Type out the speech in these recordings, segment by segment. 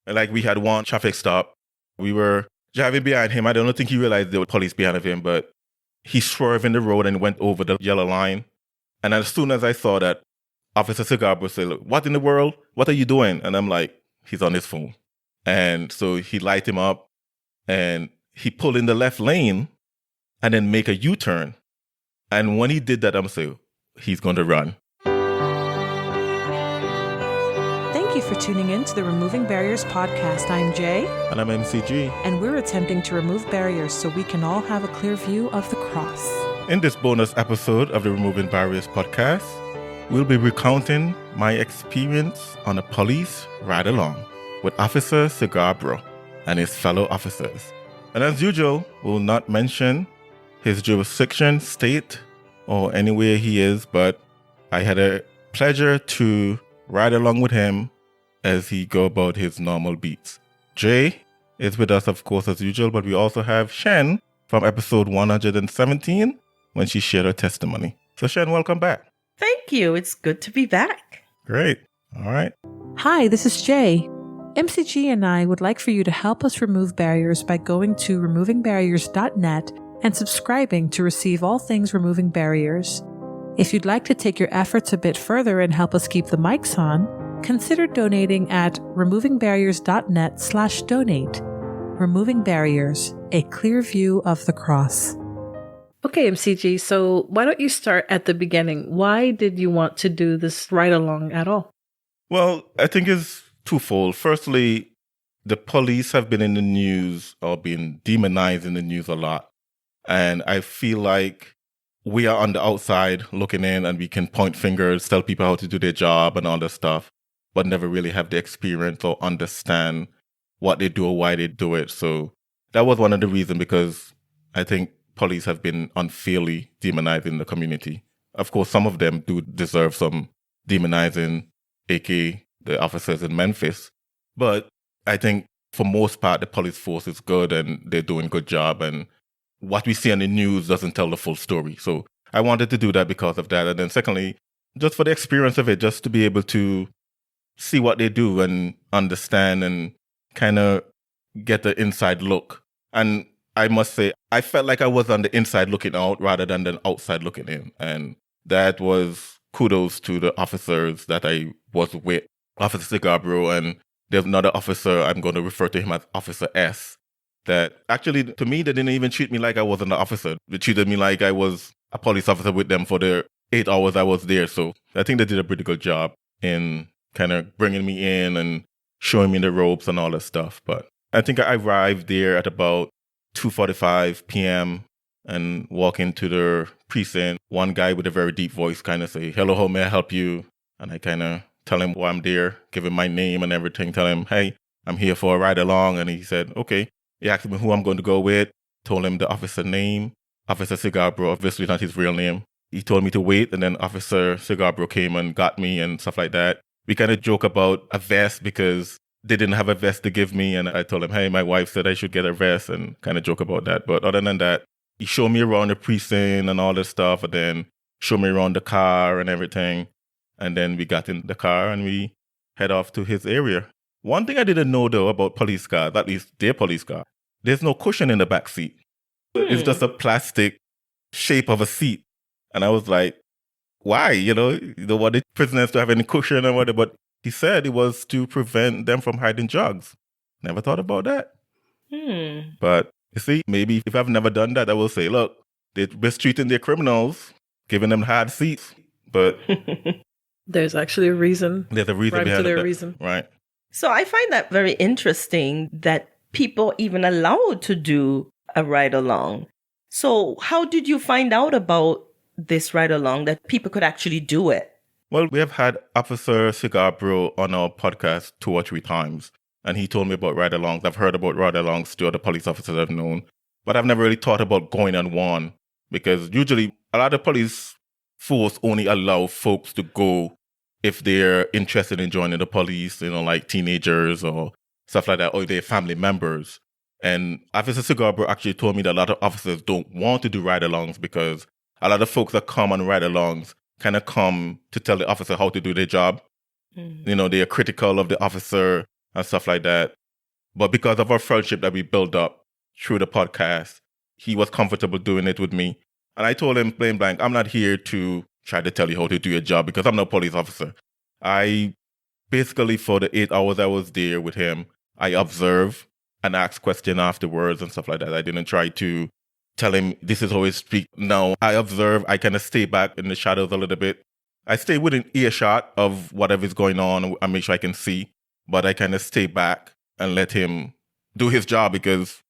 Like we had one traffic stop. We were driving behind him. I don't think he realized there were police behind of him, but he swerved in the road and went over the yellow line. And as soon as I saw that, Officer CigarBro said, "Look, what in the world? What are you doing?" And I'm like, he's on his phone. And so he light him up and he pulled in the left lane and then make a U-turn. And when he did that, I'm saying, he's going to run. Thank you for tuning in to the Removing Barriers podcast. I'm Jay. And I'm MCG. And we're attempting to remove barriers so we can all have a clear view of the cross. In this bonus episode of the Removing Barriers podcast, we'll be recounting my experience on a police ride-along with Officer CigarBro and his fellow officers. And as usual, we'll not mention his jurisdiction, state, or anywhere he is, but I had a pleasure to ride along with him as he go about his normal beats. Jay is with us, of course, as usual, but we also have Shen from episode 117 when she shared her testimony. So Shen, welcome back. Thank you. It's good to be back. Great. All right. Hi, this is Jay. MCG and I would like for you to help us remove barriers by going to removingbarriers.net and subscribing to receive all things removing barriers. If you'd like to take your efforts a bit further and help us keep the mics on, consider donating at removingbarriers.net/donate. Removing Barriers, a clear view of the cross. Okay, MCG, so why don't you start at the beginning? Why did you want to do this ride-along at all? Well, I think it's twofold. Firstly, the police have been in the news or been demonized in the news a lot. And I feel like we are on the outside looking in and we can point fingers, tell people how to do their job and all that stuff, but never really have the experience or understand what they do or why they do it. So that was one of the reasons, because I think police have been unfairly demonized in the community. Of course, some of them do deserve some demonizing, aka the officers in Memphis. But I think for most part, the police force is good and they're doing a good job. And what we see on the news doesn't tell the full story. So I wanted to do that because of that. And then secondly, just for the experience of it, just to be able to see what they do and understand and kind of get the inside look. And I must say, I felt like I was on the inside looking out rather than the outside looking in. And that was kudos to the officers that I was with, Officer CigarBro, and there's another officer, I'm going to refer to him as Officer S, that actually, to me, they didn't even treat me like I wasn't an officer. They treated me like I was a police officer with them for the 8 hours I was there. So I think they did a pretty good job in kind of bringing me in and showing me the ropes and all that stuff. But I think I arrived there at about 2:45 p.m. and walk into the precinct. One guy with a very deep voice kind of say, "Hello, how may I help you?" And I kind of tell him why I'm there, give him my name and everything, tell him, "Hey, I'm here for a ride along." And he said, "Okay." He asked me who I'm going to go with, told him the officer name, Officer CigarBro, obviously not his real name. He told me to wait, and then Officer CigarBro came and got me and stuff like that. We kind of joke about a vest because they didn't have a vest to give me, and I told him, "Hey, my wife said I should get a vest," and kind of joke about that. But other than that, he showed me around the precinct and all this stuff, and then showed me around the car and everything. And then we got in the car and we head off to his area. One thing I didn't know, though, about police cars, at least their police car, there's no cushion in the back seat. It's just a plastic shape of a seat. And I was like, why? You don't want the prisoners to have any cushion or whatever. But he said it was to prevent them from hiding drugs. Never thought about that. But you see, maybe if I've never done that, I will say, look, they're mistreating their criminals, giving them hard seats. But there's actually a reason. There's a reason behind it. Reason. Right. So I find that very interesting that people even allowed to do a ride along. So how did you find out about this ride along, that people could actually do it? Well, we have had Officer CigarBro on our podcast 2 or 3 times, and he told me about ride-alongs. I've heard about ride-alongs to other police officers I've known, but I've never really thought about going on one, because usually a lot of police force only allow folks to go if they're interested in joining the police, like teenagers or stuff like that, or they're family members. And Officer CigarBro actually told me that a lot of officers don't want to do ride-alongs because a lot of folks that come on ride-alongs kind of come to tell the officer how to do their job. They're critical of the officer and stuff like that. But because of our friendship that we built up through the podcast, he was comfortable doing it with me. And I told him plain blank, I'm not here to try to tell you how to do your job because I'm no police officer. I basically, for the 8 hours I was there with him, I observed and asked questions afterwards and stuff like that. I didn't try to tell him this is how he speak. No, I observe. I kind of stay back in the shadows a little bit. I stay within earshot of whatever's going on and make sure I can see. But I kind of stay back and let him do his job because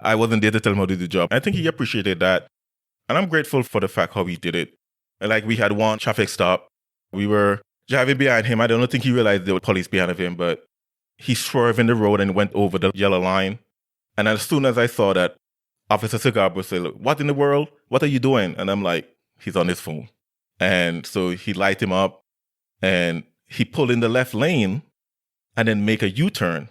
I wasn't there to tell him how to do the job. I think he appreciated that. And I'm grateful for the fact how he did it. Like we had one traffic stop. We were driving behind him. I don't think he realized there were police behind of him, but he swerved in the road and went over the yellow line. And as soon as I saw that, Officer CigarBro said, "Look, what in the world? What are you doing?" And I'm like, he's on his phone. And so he light him up and he pulled in the left lane and then make a U-turn.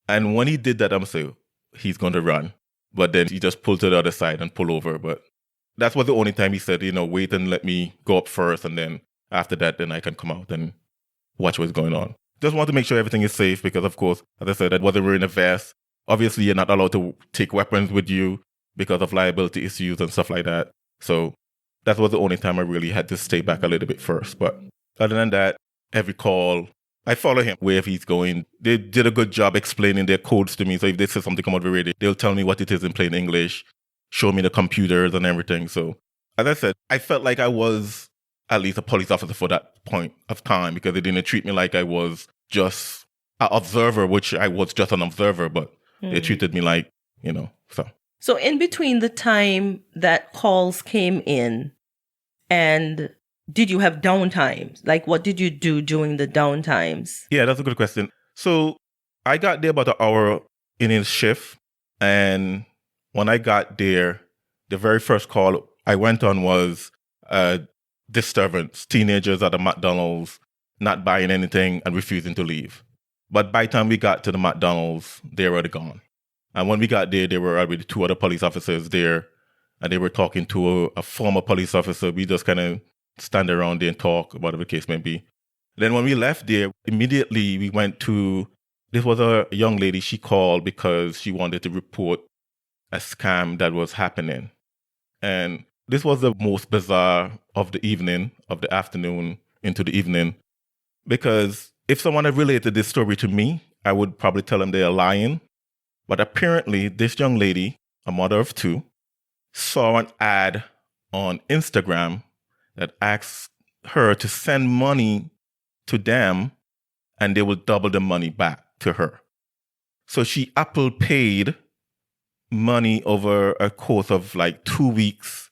And when he did that, I'm saying, he's going to run. But then he just pulled to the other side and pull over. But that was the only time he said, wait and let me go up first. And then after that, then I can come out and watch what's going on. Just want to make sure everything is safe because, of course, as I said, I wasn't wearing a vest. Obviously, you're not allowed to take weapons with you because of liability issues and stuff like that. So that was the only time I really had to stay back a little bit first. But other than that, every call, I follow him wherever he's going. They did a good job explaining their codes to me. So if they say something come out of the radio, they'll tell me what it is in plain English, show me the computers and everything. So as I said, I felt like I was at least a police officer for that point of time because they didn't treat me like I was just an observer, which I was just an observer, but they treated me like, so. So in between the time that calls came in and did you have downtimes? Like what did you do during the downtimes? Yeah, that's a good question. So I got there about an hour in his shift. And when I got there, the very first call I went on was disturbance. Teenagers at the McDonald's not buying anything and refusing to leave. But by the time we got to the McDonald's, they were already gone. And when we got there, there were already 2 other police officers there. And they were talking to a former police officer. We just kind of stand around there and talk, whatever the case may be. Then when we left there, immediately we went to, this was a young lady, she called because she wanted to report a scam that was happening. And this was the most bizarre of the evening, of the afternoon into the evening. Because if someone had related this story to me, I would probably tell them they are lying. But apparently, this young lady, a mother of 2, saw an ad on Instagram that asked her to send money to them and they will double the money back to her. So she Apple paid money over a course of like 2 weeks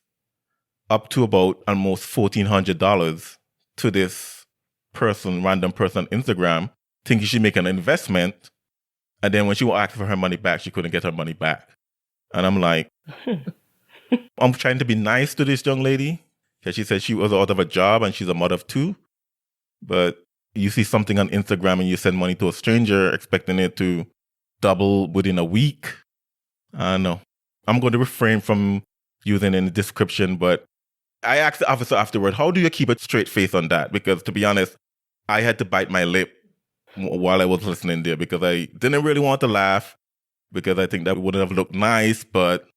up to about almost $1,400 to this person, random person on Instagram, thinking she'd make an investment. And then when she asked for her money back, she couldn't get her money back. And I'm like, I'm trying to be nice to this young lady because she said she was out of a job and she's a mother of 2. But you see something on Instagram and you send money to a stranger expecting it to double within a week. I don't know. I'm going to refrain from using any description, but I asked the officer afterward, how do you keep a straight face on that? Because to be honest, I had to bite my lip while I was listening there because I didn't really want to laugh because I think that wouldn't have looked nice, but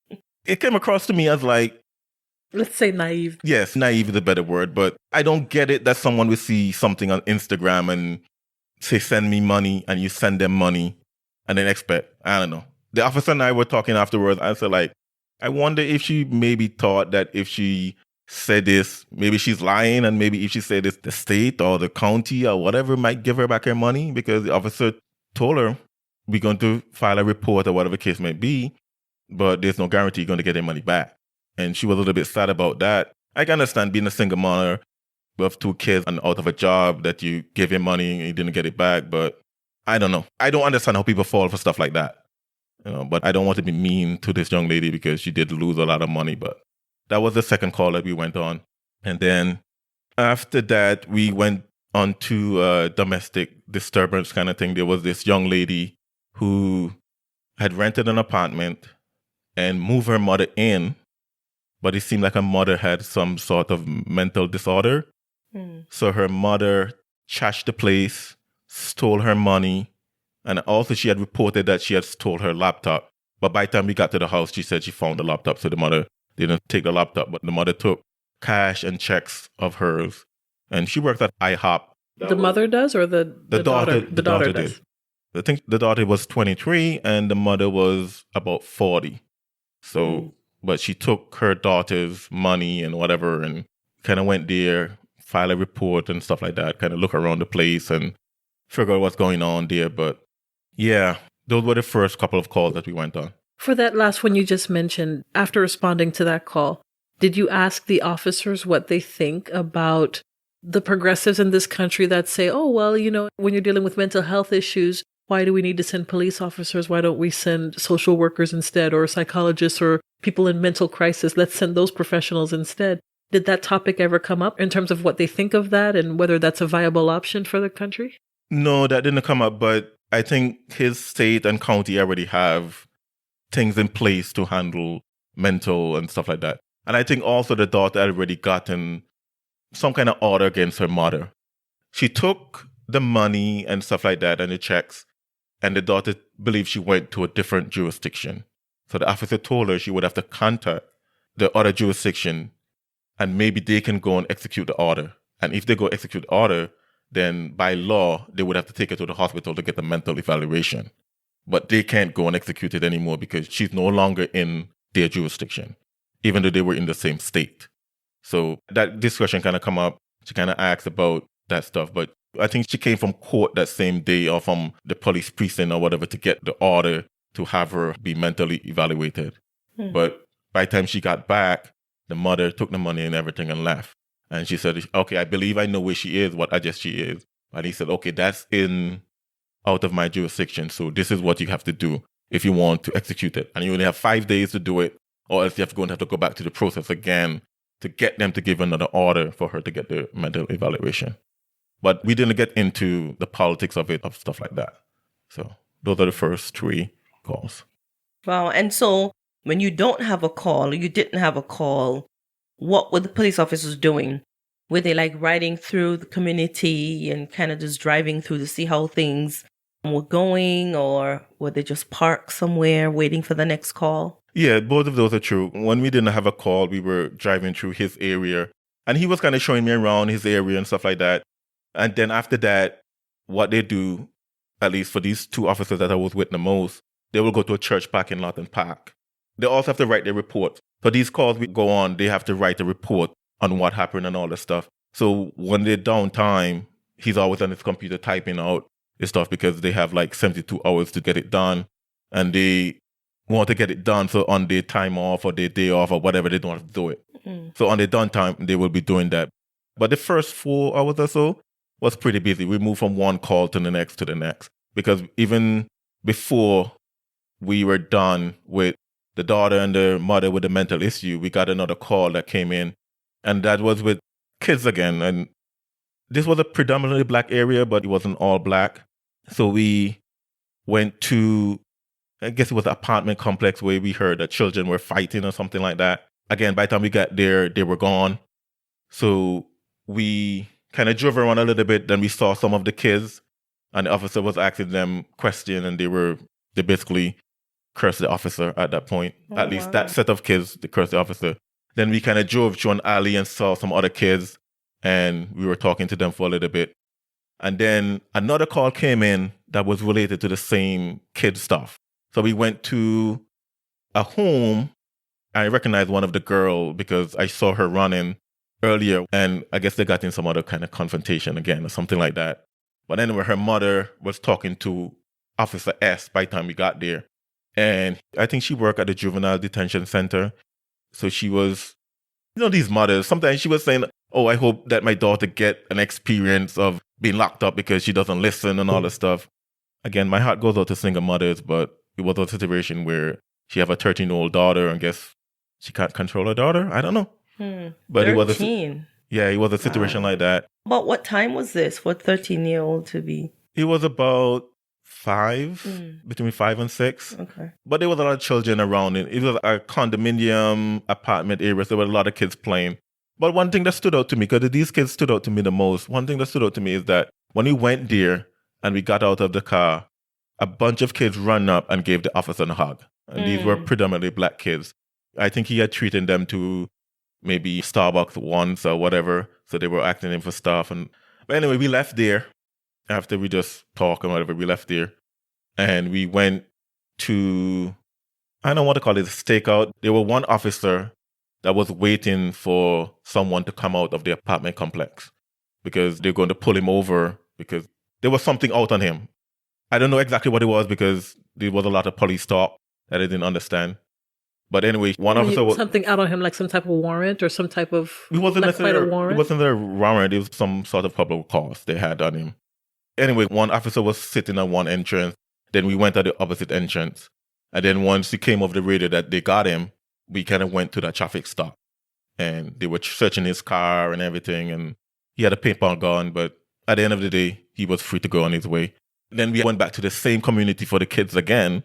it came across to me as like, let's say naive. Yes, naive is a better word, but I don't get it that someone will see something on Instagram and say, send me money, and you send them money and then expect, I don't know. The officer and I were talking afterwards. I said, like, I wonder if she maybe thought that if she said this, maybe she's lying, and maybe if she said this, the state or the county or whatever might give her back her money because the officer told her, we're going to file a report or whatever the case may be, but there's no guarantee you're going to get your money back. And she was a little bit sad about that. I can understand being a single mother with 2 kids and out of a job that you gave him money and you didn't get it back, but I don't know. I don't understand how people fall for stuff like that. But I don't want to be mean to this young lady because she did lose a lot of money, but that was the second call that we went on. And then after that, we went on to domestic disturbance kind of thing. There was this young lady who had rented an apartment and moved her mother in, but it seemed like her mother had some sort of mental disorder. So her mother trashed the place, stole her money, And also she had reported that she had stole her laptop. But by the time we got to the house, she said she found the laptop. So the mother didn't take the laptop, but the mother took cash and checks of hers. And she worked at IHOP. The mother does, or the daughter? The daughter does. Did. I think the daughter was 23 and the mother was about 40. So, but she took her daughter's money and whatever and kind of went there, file a report and stuff like that, kind of look around the place and figure out what's going on there. But yeah, those were the first couple of calls that we went on. For that last one you just mentioned, after responding to that call, did you ask the officers what they think about the progressives in this country that say, oh, well, you know, when you're dealing with mental health issues, why do we need to send police officers? Why don't we send social workers instead, or psychologists, or people in mental crisis? Let's send those professionals instead. Did that topic ever come up in terms of what they think of that and whether that's a viable option for the country? No, that didn't come up, but I think his state and county already have things in place to handle mental and stuff like that. And I think also the daughter had already gotten some kind of order against her mother. She took the money and stuff like that and the checks, and the daughter believed she went to a different jurisdiction. So the officer told her she would have to contact the other jurisdiction and maybe they can go and execute the order. And if they go execute the order, then by law, they would have to take her to the hospital to get a mental evaluation. But they can't go and execute it anymore because she's no longer in their jurisdiction, even though they were in the same state. So that discussion kind of come up. She kind of asked about that stuff. But I think she came from court that same day or from the police precinct or whatever to get the order to have her be mentally evaluated. But by the time she got back, the mother took the money and everything and left. And she said, okay, I believe I know where she is, what I guess she is. And he said, okay, that's out of my jurisdiction. So this is what you have to do if you want to execute it. And you only have 5 days to do it, or else you have to go back to the process again to get them to give another order for her to get the mental evaluation. But we didn't get into the politics of it, of stuff like that. So those are the first 3 calls. Wow. And so when you don't have a call, or you didn't have a call, what were the police officers doing? Were they like riding through the community and kind of just driving through to see how things were going, or were they just parked somewhere waiting for the next call? Yeah, both of those are true. When we didn't have a call, we were driving through his area and he was kind of showing me around his area and stuff like that. And then after that, what they do, at least for these 2 officers that I was with the most, they will go to a church parking lot and park. They also have to write their report. So these calls we go on, they have to write a report on what happened and all this stuff. So when they're downtime, he's always on his computer typing out his stuff because they have like 72 hours to get it done. And they want to get it done. So on their time off or their day off or whatever, they don't have to do it. So on their downtime, they will be doing that. But the first 4 hours or so was pretty busy. We moved from one call to the next because even before we were done with the daughter and the mother with the mental issue, we got another call that came in, and that was with kids again. And this was a predominantly black area, but it wasn't all black. So we went to, I guess it was an apartment complex where we heard that children were fighting or something like that. Again, by the time we got there, they were gone. So we kind of drove around a little bit. Then we saw some of the kids, and the officer was asking them questions, and they basically cursed the officer at that point. At least that set of kids, they cursed the officer. Then we kind of drove through an alley and saw some other kids, and we were talking to them for a little bit. And then another call came in that was related to the same kid stuff. So we went to a home. I recognized one of the girl because I saw her running earlier, and I guess they got in some other kind of confrontation again or something like that. But anyway, her mother was talking to Officer S by the time we got there. And I think she worked at the juvenile detention center. So she was, these mothers, sometimes she was saying, oh, I hope that my daughter get an experience of being locked up because she doesn't listen and all this stuff. Again, my heart goes out to single mothers, but it was a situation where she have a 13-year-old daughter and guess she can't control her daughter. I don't know. But 13. It was a situation like that. About what time was this for a 13-year-old to be? It was about 5, between 5 and 6. Okay. But there was a lot of children around it. It was a condominium apartment area, so there were a lot of kids playing. But one thing that stood out to me, because these kids stood out to me the most, one thing that stood out to me is that when we went there and we got out of the car, a bunch of kids ran up and gave the officer a hug. And these were predominantly black kids. I think he had treated them to maybe Starbucks once or whatever. So they were asking him for stuff. But anyway, we left there after we just talked and whatever. We left there and we went to, I don't want to call it a stakeout. There was one officer that was waiting for someone to come out of the apartment complex because they're going to pull him over because there was something out on him. I don't know exactly what it was because there was a lot of police talk that I didn't understand. But anyway, one officer was... Something out on him, like some type of warrant or some type of... It wasn't not quite a warrant? It wasn't a warrant. It was some sort of probable cause they had on him. Anyway, one officer was sitting at one entrance. Then we went at the opposite entrance. And then once he came over the radio that they got him, we kind of went to that traffic stop. And they were searching his car and everything. And he had a paintball gun. But at the end of the day, he was free to go on his way. Then we went back to the same community for the kids again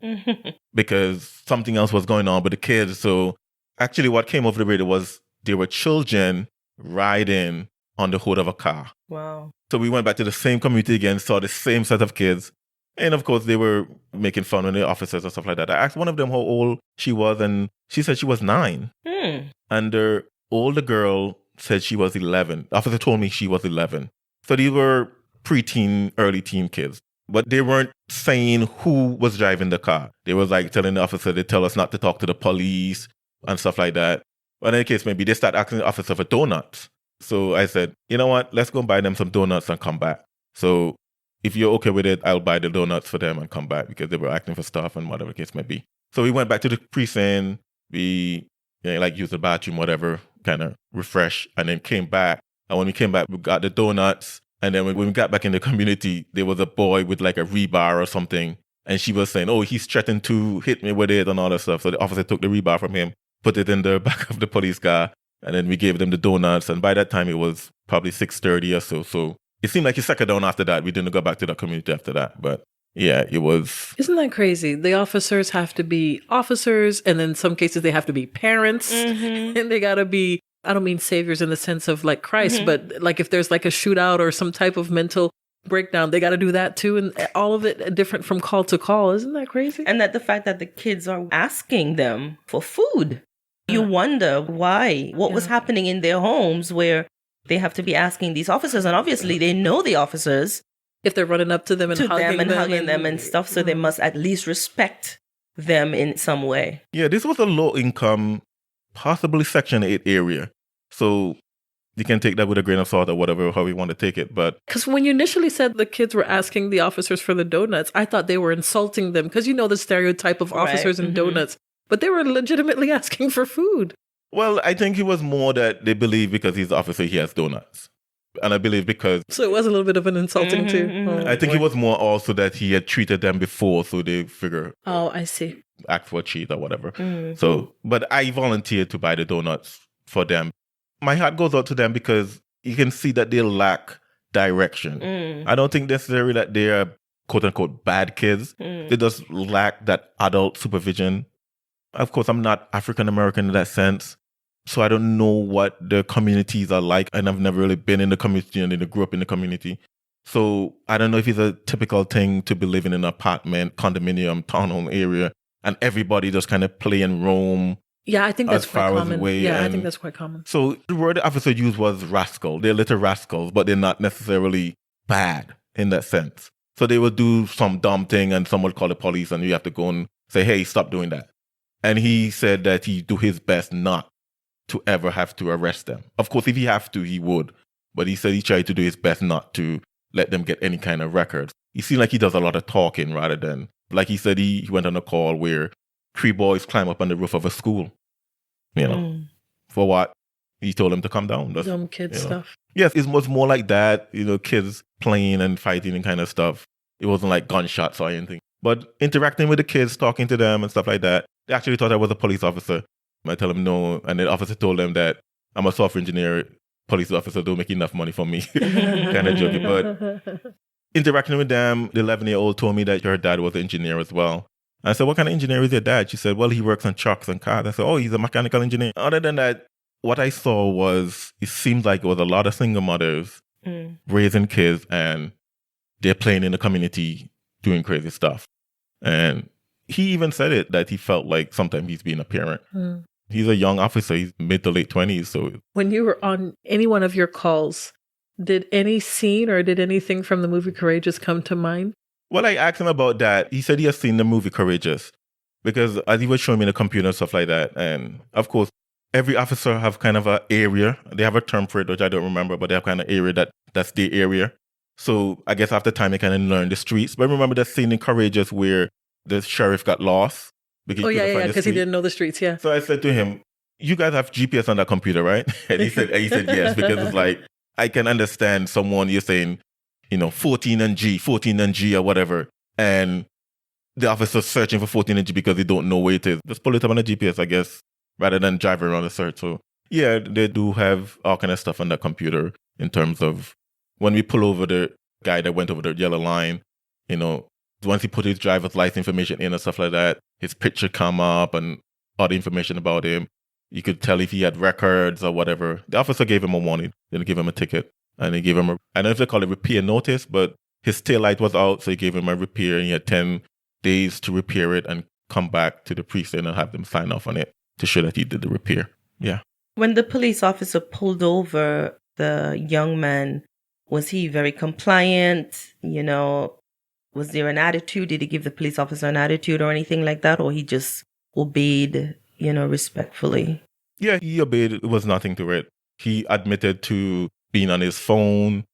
because something else was going on with the kids. So actually what came over the radio was there were children riding on the hood of a car. Wow. So we went back to the same community again, saw the same set of kids. And of course, they were making fun of the officers and stuff like that. I asked one of them how old she was, and she said she was 9. And the older girl said she was 11. The officer told me she was 11. So these were preteen, early teen kids. But they weren't saying who was driving the car. They was like telling the officer, they tell us not to talk to the police and stuff like that. But in any case, maybe they start asking the officer for donuts. So I said, you know what? Let's go buy them some donuts and come back. So if you're okay with it, I'll buy the donuts for them and come back because they were asking for stuff and whatever the case may be. So we went back to the precinct. We used the bathroom, whatever, kind of refresh, and then came back. And when we came back, we got the donuts. And then when we got back in the community, there was a boy with like a rebar or something. And she was saying, oh, he's threatened to hit me with it and all that stuff. So the officer took the rebar from him, put it in the back of the police car. And then we gave them the donuts. And by that time, it was probably 6:30 or so. So it seemed like he settled down after that. We didn't go back to the community after that. But yeah, it was... Isn't that crazy? The officers have to be officers. And in some cases, they have to be parents. And they got to be... I don't mean saviors in the sense of like Christ, but like if there's like a shootout or some type of mental breakdown, they got to do that too. And all of it different from call to call. Isn't that crazy? And that the fact that the kids are asking them for food. You wonder why, what was happening in their homes where they have to be asking these officers. And obviously they know the officers. If they're running up to them and hugging them and stuff. So they must at least respect them in some way. Yeah, this was a low income, possibly Section 8 area. So you can take that with a grain of salt or whatever, how you want to take it. But because when you initially said the kids were asking the officers for the donuts, I thought they were insulting them because you know the stereotype of officers and donuts. But they were legitimately asking for food. Well, I think it was more that they believe because he's the officer, he has donuts. And I believe because... So it was a little bit of an insulting too. Oh, I think it was more also that he had treated them before, so they figure... Oh, I see. Act for a cheat or whatever. So, but I volunteered to buy the donuts for them. My heart goes out to them because you can see that they lack direction. I don't think necessarily that they're quote unquote bad kids. They just lack that adult supervision. Of course, I'm not African American in that sense. So I don't know what the communities are like. And I've never really been in the community and I grew up in the community. So I don't know if it's a typical thing to be living in an apartment, condominium, townhome area, and everybody just kind of play and roam. Yeah, I think that's quite common. I think that's quite common. So the word the officer used was rascal. They're little rascals, but they're not necessarily bad in that sense. So they would do some dumb thing and someone would call the police and you have to go and say, hey, stop doing that. And he said that he'd do his best not to ever have to arrest them. Of course, if he have to, he would. But he said he tried to do his best not to let them get any kind of records. He seemed like he does a lot of talking rather than, like he said, he went on a call where 3 boys climb up on the roof of a school. You know, for what? He told them to come down. That's, dumb kid stuff. Yes, it was more like that, you know, kids playing and fighting and kind of stuff. It wasn't like gunshots or anything. But interacting with the kids, talking to them and stuff like that. They actually thought I was a police officer. I tell them no. And the officer told them that I'm a software engineer. Police officer don't make enough money for me. Kind of joking. But interacting with them, the 11-year-old told me that her dad was an engineer as well. I said, what kind of engineer is your dad? She said, well, he works on trucks and cars. I said, oh, he's a mechanical engineer. Other than that, what I saw was, it seemed like it was a lot of single mothers raising kids and they're playing in the community, doing crazy stuff. And he even said it, that he felt like sometimes he's being a parent. He's a young officer. He's mid to late 20s. So when you were on any one of your calls, did any scene or did anything from the movie Courageous come to mind? Well, I asked him about that. He said he has seen the movie Courageous because as he was showing me the computer and stuff like that. And of course, every officer have kind of an area. They have a term for it, which I don't remember, but they have kind of area that's their area. So I guess after time, they kind of learn the streets. But remember that scene in Courageous where the sheriff got lost? Because because he didn't know the streets, yeah. So I said to him, you guys have GPS on that computer, right? And he said yes, because it's like, I can understand someone, you're saying, 14 and G or whatever. And the officer's searching for 14 and G because they don't know where it is. Just pull it up on the GPS, I guess, rather than driving around the search. So yeah, they do have all kind of stuff on that computer in terms of when we pull over the guy that went over the yellow line, once he put his driver's license information in and stuff like that, his picture come up and other information about him. You could tell if he had records or whatever. The officer gave him a warning, didn't give him a ticket. And they gave him I don't know if they call it repair notice, but his taillight was out, so he gave him a repair, and he had 10 days to repair it and come back to the precinct and have them sign off on it to show that he did the repair. Yeah. When the police officer pulled over the young man, was he very compliant? Was there an attitude? Did he give the police officer an attitude or anything like that? Or he just obeyed, respectfully? Yeah, he obeyed. It was nothing to it. He admitted to being on his phone,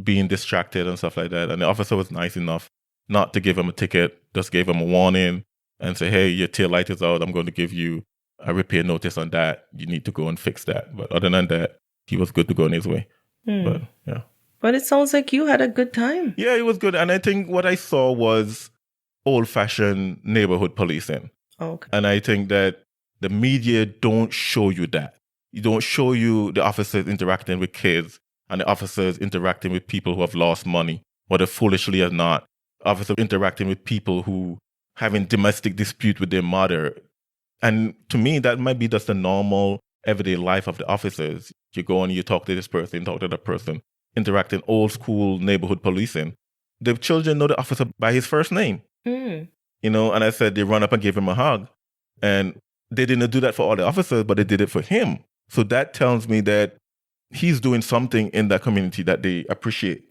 being distracted and stuff like that. And the officer was nice enough not to give him a ticket, just gave him a warning and say, hey, your tail light is out. I'm going to give you a repair notice on that. You need to go and fix that. But other than that, he was good to go on his way. But yeah. But it sounds like you had a good time. Yeah, it was good. And I think what I saw was old-fashioned neighborhood policing. Okay. And I think that the media don't show you that. You don't show you the officers interacting with kids and the officers interacting with people who have lost money, whether foolishly or not. Officers interacting with people who having domestic dispute with their mother. And to me, that might be just the normal everyday life of the officers. You go and you talk to this person, talk to that person, interacting old school neighborhood policing. The children know the officer by his first name. And I said they run up and give him a hug. And they didn't do that for all the officers, but they did it for him. So that tells me that he's doing something in that community that they appreciate.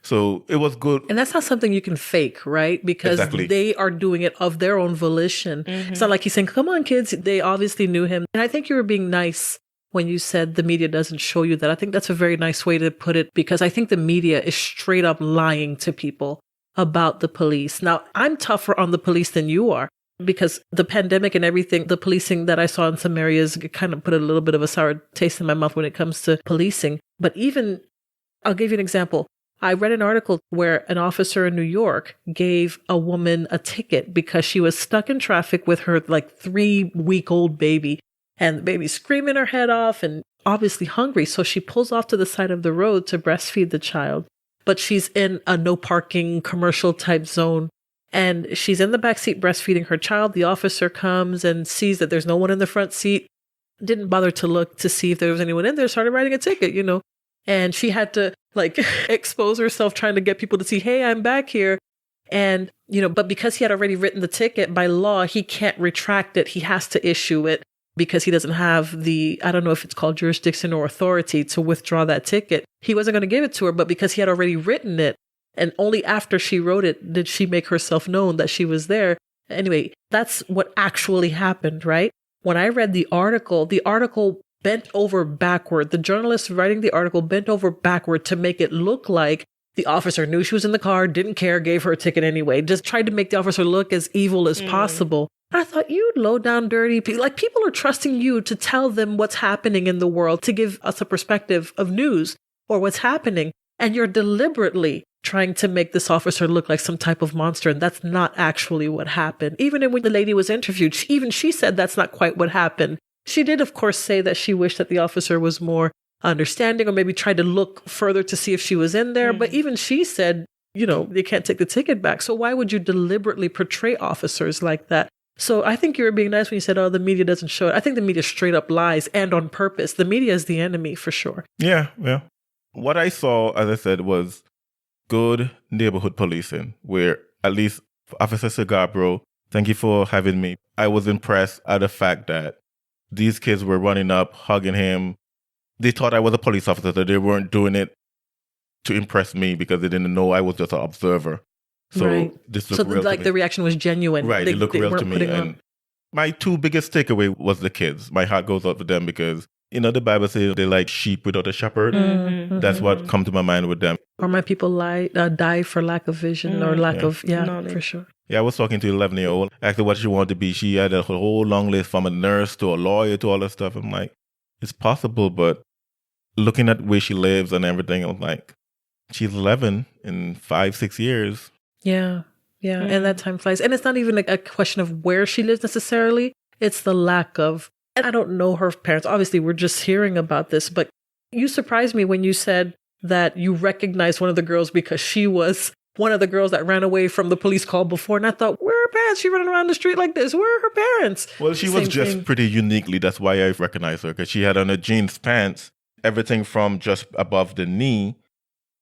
So it was good. And that's not something you can fake, right? Because they are doing it of their own volition. It's not like he's saying, come on, kids. They obviously knew him. And I think you were being nice when you said the media doesn't show you that. I think that's a very nice way to put it, because I think the media is straight up lying to people about the police. Now, I'm tougher on the police than you are, because the pandemic and everything, the policing that I saw in some areas kind of put a little bit of a sour taste in my mouth when it comes to policing. But even, I'll give you an example. I read an article where an officer in New York gave a woman a ticket because she was stuck in traffic with her 3-week-old baby, and the baby's screaming her head off and obviously hungry. So she pulls off to the side of the road to breastfeed the child, but she's in a no parking commercial type zone. And she's in the backseat breastfeeding her child. The officer comes and sees that there's no one in the front seat. Didn't bother to look to see if there was anyone in there. Started writing a ticket, And she had to expose herself trying to get people to see, hey, I'm back here. And, but because he had already written the ticket, by law, he can't retract it. He has to issue it because he doesn't have I don't know if it's called jurisdiction or authority to withdraw that ticket. He wasn't going to give it to her, but because he had already written it, and only after she wrote it did she make herself known that she was there. Anyway, that's what actually happened, right? When I read the article bent over backward. The journalist writing the article bent over backward to make it look like the officer knew she was in the car, didn't care, gave her a ticket anyway, just tried to make the officer look as evil as possible. I thought, you low down, dirty people. People are trusting you to tell them what's happening in the world, to give us a perspective of news or what's happening. And you're deliberately trying to make this officer look like some type of monster. And that's not actually what happened. Even when the lady was interviewed, she said that's not quite what happened. She did, of course, say that she wished that the officer was more understanding or maybe tried to look further to see if she was in there. But even she said, they can't take the ticket back. So why would you deliberately portray officers like that? So I think you were being nice when you said, the media doesn't show it. I think the media straight up lies, and on purpose. The media is the enemy for sure. Yeah. What I saw, as I said, was good neighborhood policing, where at least Officer CigarBro, thank you for having me. I was impressed at the fact that these kids were running up, hugging him. They thought I was a police officer, so they weren't doing it to impress me because they didn't know I was just an observer. So this looked real to me. The reaction was genuine. Right, it looked real to me. And my two biggest takeaway was the kids. My heart goes out for them because, the Bible says they like sheep without a shepherd. Mm-hmm. That's what come to my mind with them. Or my people die for lack of vision or lack of, for sure. Yeah, I was talking to an 11-year-old, asked her what she wanted to be. She had a whole long list from a nurse to a lawyer to all that stuff. I'm like, it's possible, but looking at where she lives and everything, I'm like, she's 11 in 5-6 years. Yeah. And that time flies. And it's not even a question of where she lives necessarily. It's the lack of, and I don't know her parents. Obviously, we're just hearing about this, but you surprised me when you said that you recognized one of the girls because she was one of the girls that ran away from the police call before. And I thought, where are her parents? She running around the street like this. Where are her parents? Well, she was dressed pretty uniquely. That's why I recognized her, because she had on her jeans pants. Everything from just above the knee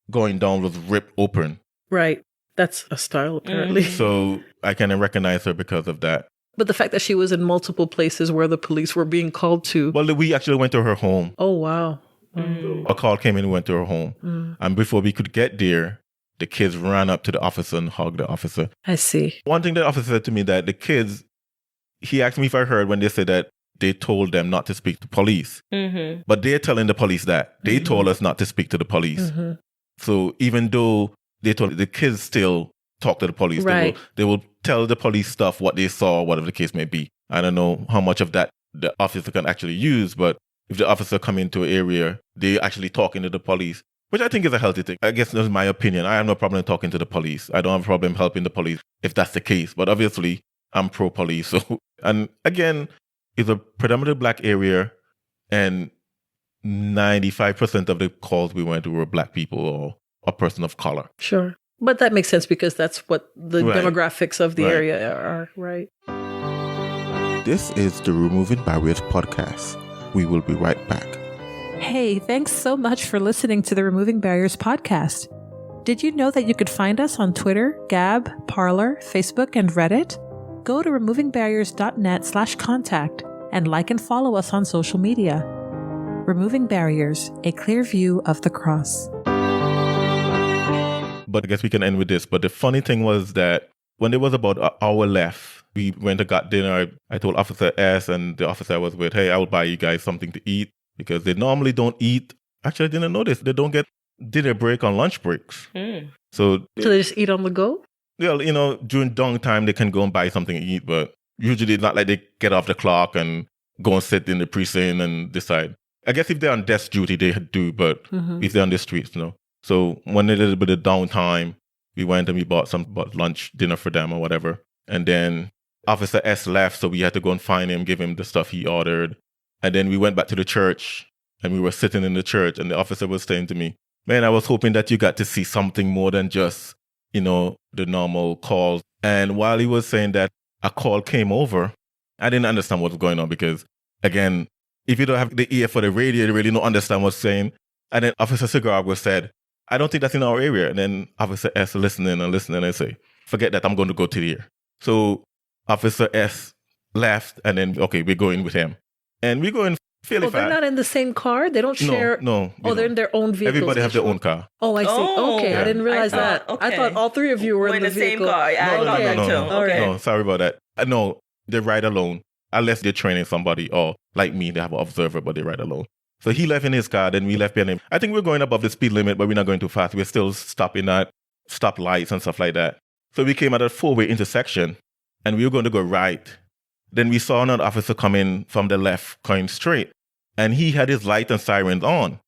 going down was ripped open. Right. That's a style, apparently. So I kind of recognize her because of that. But the fact that she was in multiple places where the police were being called to. Well, we actually went to her home. Oh, wow. A call came in and we went to her home. And before we could get there, the kids ran up to the officer and hugged the officer. I see. One thing the officer said to me that the kids, he asked me if I heard when they said that they told them not to speak to police. Mm-hmm. But they're telling the police that. They told us not to speak to the police. Mm-hmm. So even though they told the kids still talk to the police, right. They will tell the police stuff, what they saw, whatever the case may be. I don't know how much of that the officer can actually use, but if the officer come into an area, they're actually talking to the police, which I think is a healthy thing. I guess that's my opinion. I have no problem talking to the police. I don't have a problem helping the police if that's the case. But obviously, I'm pro-police. So, and again, it's a predominantly black area, and 95% of the calls we went to were black people or a person of color. Sure. But that makes sense because that's what the demographics of the area are, right? This is the Removing Barriers podcast. We will be right back. Hey, thanks so much for listening to the Removing Barriers podcast. Did you know that you could find us on Twitter, Gab, Parler, Facebook, and Reddit? Go to removingbarriers.net/contact and like and follow us on social media. Removing Barriers, a clear view of the cross. But I guess we can end with this. But the funny thing was that when there was about an hour left, we went and got dinner. I told Officer S and the officer I was with, hey, I will buy you guys something to eat, because they normally don't eat. Actually, I didn't notice. They don't get dinner break on lunch breaks. So they just eat on the go? Well, during downtime, they can go and buy something to eat. But usually it's not like they get off the clock and go and sit in the precinct and decide. I guess if they're on desk duty, they do. But if they're on the streets, no. So when a little bit of downtime, we went and we bought lunch, dinner for them or whatever. And then Officer S left, so we had to go and find him, give him the stuff he ordered. And then we went back to the church, and we were sitting in the church, and the officer was saying to me, man, I was hoping that you got to see something more than just, the normal calls. And while he was saying that, a call came over. I didn't understand what was going on because, again, if you don't have the ear for the radio, you really don't understand what's saying. And then Officer CigarBro said, I don't think that's in our area. And then Officer S listening and say, forget that, I'm going to go to the ear. So Officer S left, and then, okay, we're going with him. And we're going fairly fast. They're not in the same car? They don't share? No. They're in their own vehicles? Everybody have their own car. Oh, I see. Okay, yeah. I didn't realize that. Okay. I thought all three of you were in the vehicle. same car. I thought that too. No, sorry about that. No, they ride alone. Unless they're training somebody, or like me, they have an observer, but they ride alone. So he left in his car, then we left behind him. I think we're going above the speed limit, but we're not going too fast. We're still stopping at stop lights and stuff like that. So we came at a 4-way intersection, and we were going to go right. Then we saw another officer come in from the left, going straight, and he had his light and sirens on.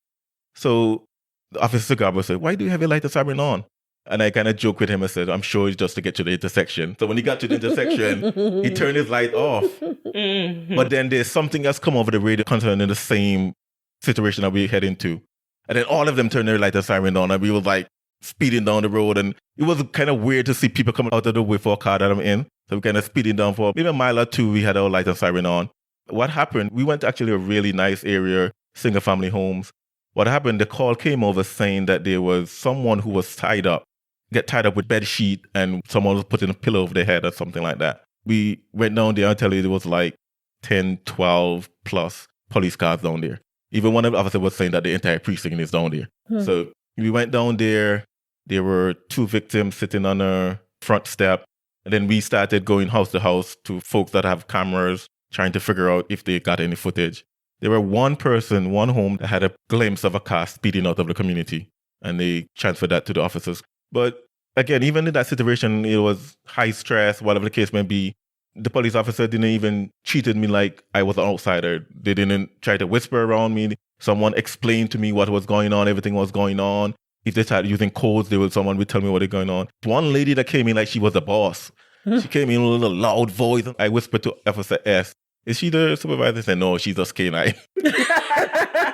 So the Officer CigarBro said, why do you have your light and siren on? And I kind of joked with him and said, I'm sure it's just to get to the intersection. So when he got to the intersection, he turned his light off. But then there's something else come over the radio concerning the same situation that we head into. And then all of them turned their light and siren on, and we were like speeding down the road. And it was kind of weird to see people coming out of the way for a car that I'm in. So we kind of speeding down for maybe a mile or two. We had our light and siren on. What happened? We went to actually a really nice area, single family homes. What happened? The call came over saying that there was someone who was tied up get tied up with bed sheet and someone was putting a pillow over their head or something like that. We went down there, I'll tell you, there was like 10, 12 plus police cars down there. Even one of the officers was saying that the entire precinct is down there. So we went down there. There were 2 victims sitting on a front step. And then we started going house to house to folks that have cameras, trying to figure out if they got any footage. There were one home that had a glimpse of a car speeding out of the community. And they transferred that to the officers. But again, even in that situation, it was high stress, whatever the case may be. The police officer didn't even treated me like I was an outsider. They didn't try to whisper around me. Someone explained to me what was going on, everything was going on. If they started using codes, someone would tell me what is going on. One lady that came in like she was the boss. She came in with a loud voice. I whispered to Officer S, "Is she the supervisor?" I said, "No, she's just K9."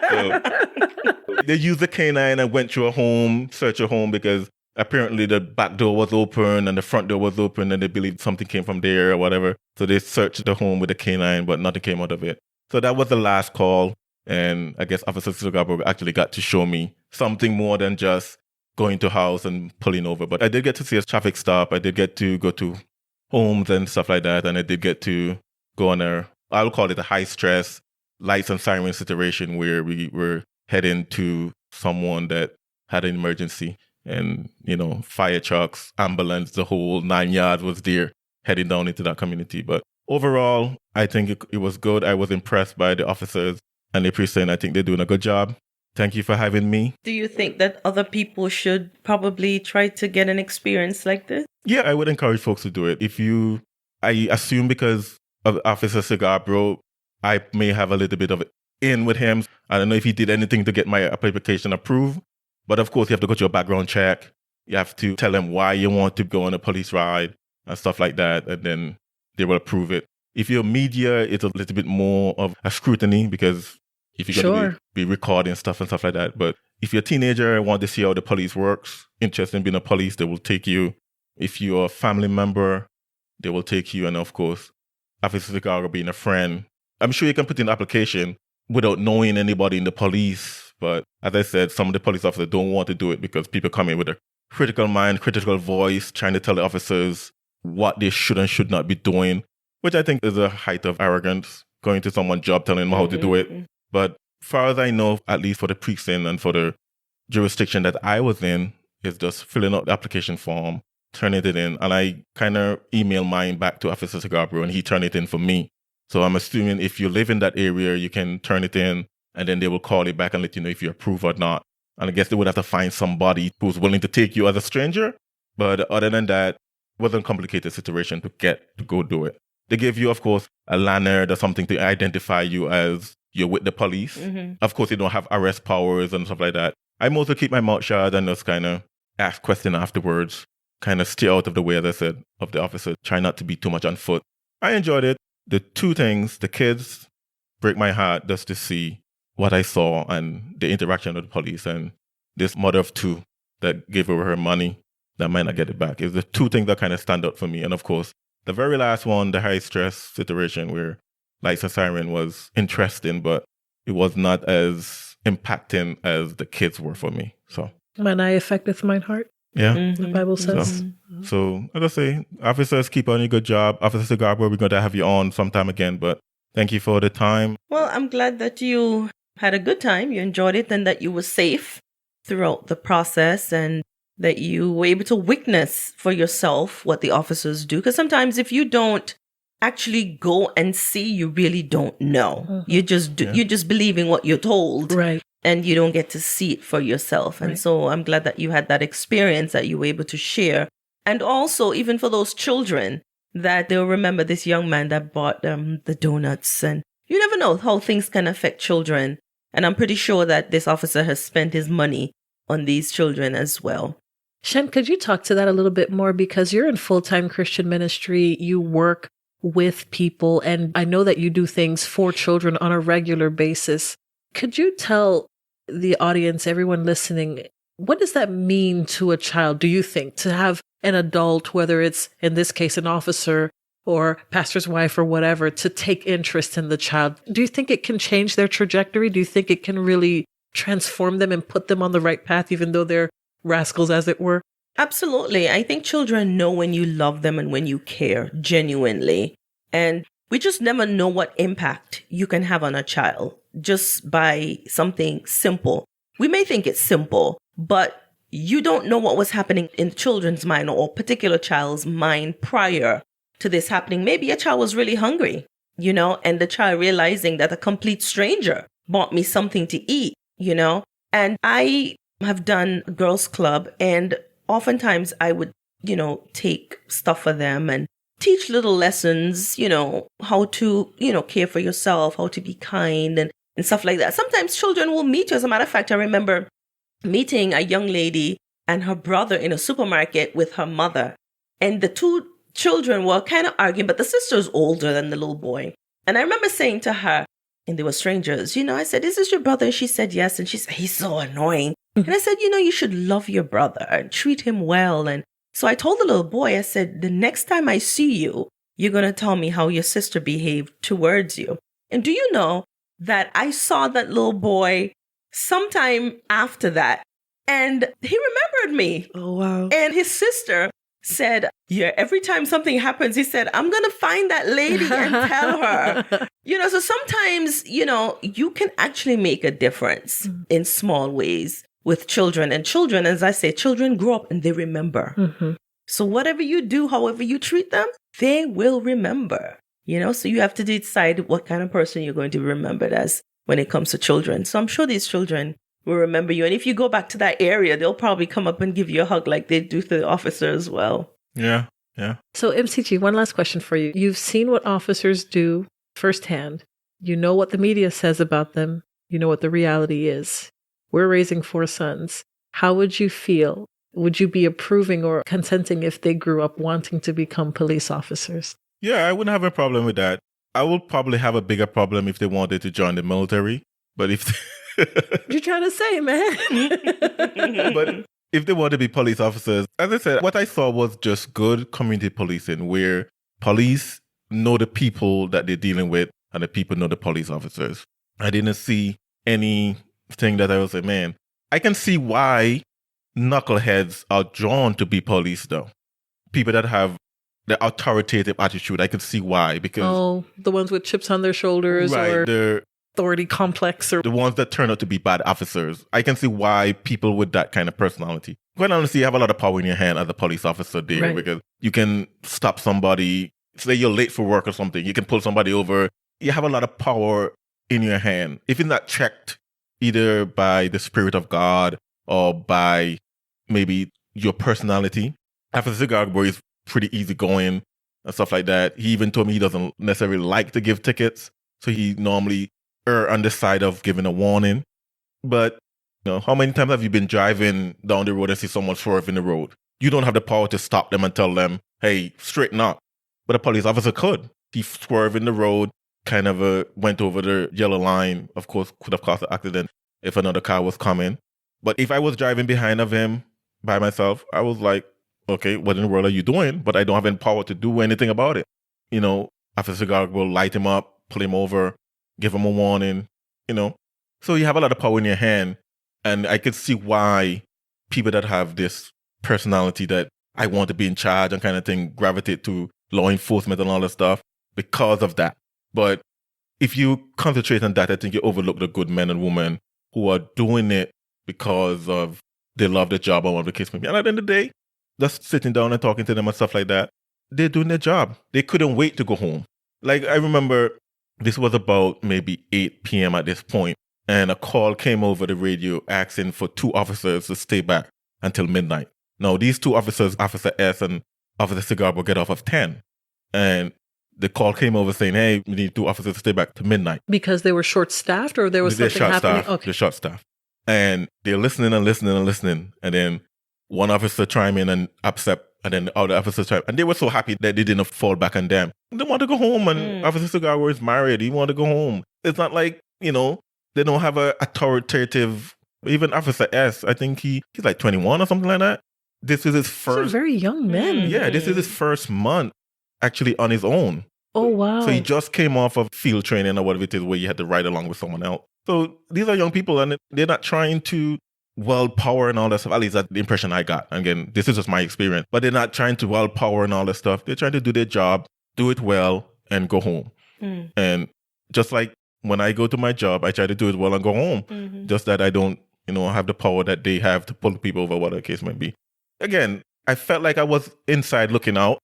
So, they used the K9 and went to a home, search a home, because apparently the back door was open and the front door was open and they believed something came from there or whatever. So they searched the home with the K9, but nothing came out of it. So that was the last call. And I guess Officer CigarBro actually got to show me something more than just going to house and pulling over. But I did get to see a traffic stop. I did get to go to homes and stuff like that. And I did get to go on I'll call it a high stress lights and siren situation where we were heading to someone that had an emergency. And, fire trucks, ambulance, the whole 9 yards was there heading down into that community. But overall, I think it was good. I was impressed by the officers and the precinct. I think they're doing a good job. Thank you for having me. Do you think that other people should probably try to get an experience like this? Yeah, I would encourage folks to do it. I assume because of Officer CigarBro, I may have a little bit of in with him. I don't know if he did anything to get my application approved. But of course, you have to go to a background check. You have to tell them why you want to go on a police ride and stuff like that. And then they will approve it. If you're media, it's a little bit more of a scrutiny because if you're going to be recording stuff and stuff like that. But if you're a teenager and want to see how the police works, interested in being a police, they will take you. If you're a family member, they will take you. And of course, Officer CigarBro being a friend, I'm sure you can put in an application without knowing anybody in the police. But as I said, some of the police officers don't want to do it because people come in with a critical mind, critical voice, trying to tell the officers what they should and should not be doing, which I think is a height of arrogance, going to someone's job, telling them how to do it. But far as I know, at least for the precinct and for the jurisdiction that I was in, is just filling out the application form, turning it in. And I kind of emailed mine back to Officer CigarBro and he turned it in for me. So I'm assuming if you live in that area, you can turn it in. And then they will call you back and let you know if you approve or not. And I guess they would have to find somebody who's willing to take you as a stranger. But other than that, it wasn't a complicated situation to go do it. They give you, of course, a lanyard or something to identify you as you're with the police. Of course, they don't have arrest powers and stuff like that. I mostly keep my mouth shut and just kind of ask questions afterwards. Kind of stay out of the way, as I said, of the officer. Try not to be too much on foot. I enjoyed it. The 2 things, the kids break my heart just to see what I saw and the interaction with the police and this mother of 2 that gave over her money that might not get it back. It's the 2 things that kind of stand out for me. And of course, the very last one, the high stress situation where lights and siren was interesting, but it was not as impacting as the kids were for me. So, mine eye affecteth mine heart. Yeah. The Bible says. So like I say, officers, keep on your good job. Officer CigarBro, we're going to have you on sometime again, but thank you for the time. Well, I'm glad that you had a good time, you enjoyed it, and that you were safe throughout the process and that you were able to witness for yourself what the officers do. Because sometimes if you don't actually go and see, you really don't know. You just you're just believing what you're told. Right. And you don't get to see it for yourself. And so I'm glad that you had that experience that you were able to share. And also, even for those children, that they'll remember this young man that bought the donuts. And you never know how things can affect children. And I'm pretty sure that this officer has spent his money on these children as well. Shen, could you talk to that a little bit more? Because you're in full-time Christian ministry, you work with people, and I know that you do things for children on a regular basis. Could you tell the audience, everyone listening, what does that mean to a child, do you think, to have an adult, whether it's, in this case, an officer or pastor's wife or whatever, to take interest in the child? Do you think it can change their trajectory? Do you think it can really transform them and put them on the right path, even though they're rascals, as it were? Absolutely. I think children know when you love them and when you care genuinely. And we just never know what impact you can have on a child just by something simple. We may think it's simple, but you don't know what was happening in children's mind or a particular child's mind prior to this happening. Maybe a child was really hungry, and the child realizing that a complete stranger bought me something to eat, And I have done a girls' club, and oftentimes I would, take stuff for them and teach little lessons, how to, care for yourself, how to be kind and stuff like that. Sometimes children will meet you. As a matter of fact, I remember meeting a young lady and her brother in a supermarket with her mother. And the two children were kind of arguing, but the sister's older than the little boy. And I remember saying to her, and they were strangers, I said, "Is this your brother?" And she said, "Yes." And she said, "He's so annoying." And I said, "You should love your brother and treat him well." And so I told the little boy, I said, "The next time I see you, you're going to tell me how your sister behaved towards you." And do you know that I saw that little boy sometime after that, and he remembered me. Oh, wow. And his sister said, "Yeah, every time something happens," he said, "I'm going to find that lady and tell her." So sometimes, you can actually make a difference in small ways with children. And children, as I say, children grow up and they remember. Mm-hmm. So whatever you do, however you treat them, they will remember. So you have to decide what kind of person you're going to be remembered as when it comes to children. So I'm sure these children will remember you. And if you go back to that area, they'll probably come up and give you a hug like they do to the officer as well. Yeah. So MCG, one last question for you. You've seen what officers do firsthand. You know what the media says about them. You know what the reality is. We're raising 4 sons. How would you feel? Would you be approving or consenting if they grew up wanting to become police officers? Yeah, I wouldn't have a problem with that. I would probably have a bigger problem if they wanted to join the military. But if what you trying to say, man? But if they want to be police officers, as I said, what I saw was just good community policing where police know the people that they're dealing with and the people know the police officers. I didn't see anything that I was like, man, I can see why knuckleheads are drawn to be police though. People that have the authoritative attitude, I could see why. Because the ones with chips on their shoulders, right, or the authority complex, or the ones that turn out to be bad officers. I can see why people with that kind of personality. Quite honestly, you have a lot of power in your hand as a police officer there, right, because you can stop somebody. Say you're late for work or something, you can pull somebody over. You have a lot of power in your hand. If it's not checked either by the Spirit of God or by maybe your personality. Officer CigarBro is pretty easygoing and stuff like that. He even told me he doesn't necessarily like to give tickets, so he normally err on the side of giving a warning. But how many times have you been driving down the road and see someone swerve in the road? You don't have the power to stop them and tell them, "Hey, straighten up." But a police officer could. He swerved in the road, kind of went over the yellow line. Of course, could have caused an accident if another car was coming. But if I was driving behind of him by myself, I was like, okay, what in the world are you doing? But I don't have any power to do anything about it. Officer CigarBro will light him up, pull him over, give him a warning, So you have a lot of power in your hand. And I could see why people that have this personality that I want to be in charge and kind of thing gravitate to law enforcement and all that stuff because of that. But if you concentrate on that, I think you overlook the good men and women who are doing it because of they love their job or whatever the case may be. And at the end of the day, just sitting down and talking to them and stuff like that, they're doing their job. They couldn't wait to go home. Like, I remember this was about maybe 8 p.m. at this point, and a call came over the radio asking for 2 officers to stay back until midnight. Now, these 2 officers, Officer S and Officer CigarBro, get off of 10. And the call came over saying, "Hey, we need 2 officers to stay back to midnight." Because they were short-staffed, or there was something happening? Okay. They're short-staffed. And they're listening and listening and listening. And then one officer chime in and upset, and then the other officers chime. And they were so happy that they didn't fall back on them. They want to go home, and Officer CigarBro is married. He want to go home. It's not like, they don't have a authoritative, even Officer S, I think he's like 21 or something like that. This is his first. These are very young men. Yeah, this is his first month actually on his own. Oh, wow. So he just came off of field training or whatever it is where you had to ride along with someone else. So these are young people, and they're not trying to power and all that stuff. At least that's the impression I got. Again, this is just my experience. But they're not trying to power and all that stuff. They're trying to do their job, do it well, and go home. And just like when I go to my job, I try to do it well and go home. Just that I don't, have the power that they have to pull people over, whatever the case might be. Again, I felt like I was inside looking out.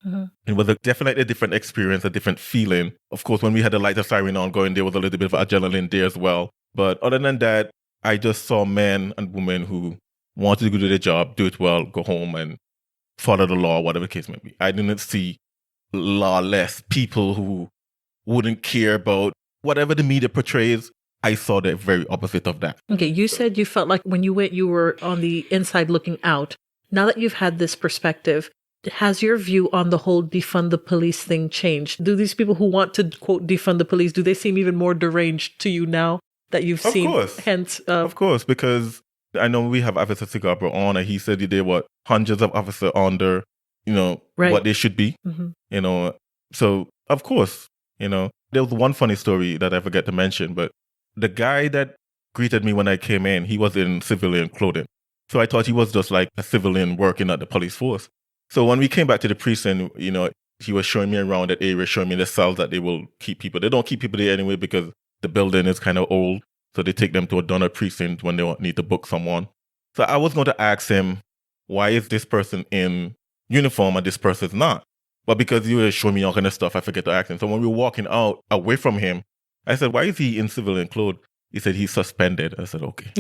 It was definitely a different experience, a different feeling. Of course, when we had the light of siren on going, there was a little bit of adrenaline there as well. But other than that, I just saw men and women who wanted to go do their job, do it well, go home and follow the law, whatever the case may be. I didn't see lawless people who wouldn't care about whatever the media portrays. I saw the very opposite of that. Okay, you said you felt like when you went, you were on the inside looking out. Now that you've had this perspective, has your view on the whole defund the police thing changed? Do these people who want to, quote, defund the police, do they seem even more deranged to you now that you've seen? Of course, because I know we have Officer CigarBro on, and he said there were hundreds of officers under, what they should be, So, of course, there was one funny story that I forget to mention, but the guy that greeted me when I came in, he was in civilian clothing. So I thought he was just like a civilian working at the police force. So when we came back to the precinct, he was showing me around that area, showing me the cells that they will keep people. They don't keep people there anyway because the building is kind of old. So they take them to a donor precinct when they need to book someone. So I was going to ask him, why is this person in uniform and this person is not? But because you were showing me all kind of stuff, I forget to ask him. So when we were walking out away from him, I said, why is he in civilian clothes? He said he's suspended. I said, okay.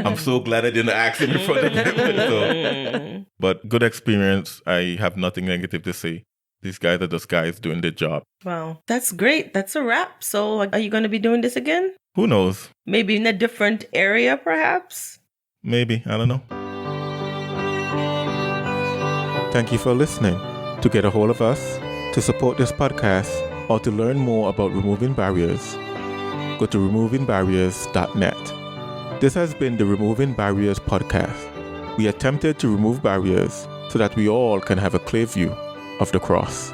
I'm so glad I didn't ask him in front of him. But good experience. I have nothing negative to say. These guys are just guys doing their job. Wow. That's great. That's a wrap. So are you going to be doing this again? Who knows? Maybe in a different area, perhaps? Maybe. I don't know. Thank you for listening. To get a hold of us, to support this podcast, or to learn more about removing barriers, go to removingbarriers.net. This has been the Removing Barriers podcast. We attempted to remove barriers so that we all can have a clear view of the cross.